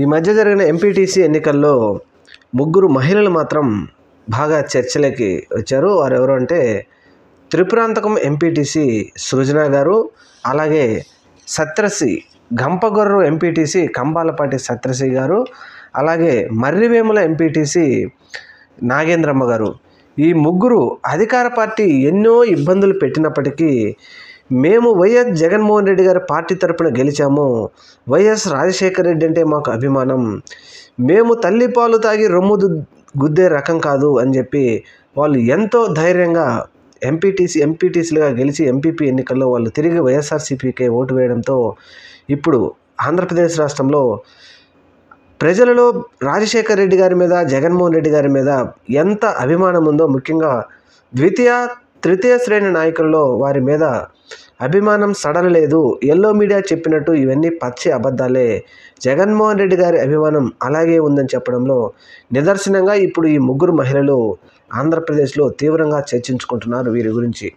ఈ మధ్య జరిగిన ఎంపీటీసీ ఎన్నికల్లో ముగ్గురు మహిళలు మాత్రం బాగా చర్చలోకి వచ్చారు. వారు ఎవరు అంటే త్రిపురాంతకం ఎంపీటీసీ సృజన గారు, అలాగే సత్యశ్రీ గంపగొర్రు ఎంపీటీసీ కంబాలపాటి సత్యశ్రీ గారు, అలాగే మర్రివేముల ఎంపీటీసీ నాగేంద్రమ్మ గారు. ఈ ముగ్గురు అధికార పార్టీ ఎన్నో ఇబ్బందులు పెట్టినప్పటికీ మేము వైఎస్ జగన్మోహన్ రెడ్డి గారి పార్టీ తరపున గెలిచాము, వైఎస్ రాజశేఖర రెడ్డి అంటే మాకు అభిమానం, మేము తల్లి పాలు తాగి రొమ్ము గుద్దే రకం కాదు అని చెప్పి వాళ్ళు ఎంతో ధైర్యంగా ఎంపీటీసీలుగా గెలిచి ఎంపీపీ ఎన్నికల్లో వాళ్ళు తిరిగి వైఎస్ఆర్సీపీకే ఓటు వేయడంతో ఇప్పుడు ఆంధ్రప్రదేశ్ రాష్ట్రంలో ప్రజలలో రాజశేఖర రెడ్డి గారి మీద, జగన్మోహన్ రెడ్డి గారి మీద ఎంత అభిమానం ఉందో, ముఖ్యంగా తృతీయ శ్రేణి నాయకుల్లో వారి మీద అభిమానం సడలలేదు. ఎల్లో మీడియా చెప్పినట్టు ఇవన్నీ పచ్చి అబద్ధాలే. జగన్మోహన్ రెడ్డి గారి అభిమానం అలాగే ఉందని చెప్పడంలో నిదర్శనంగా ఇప్పుడు ఈ ముగ్గురు మహిళలు ఆంధ్రప్రదేశ్లో తీవ్రంగా చర్చించుకుంటున్నారు వీరి గురించి.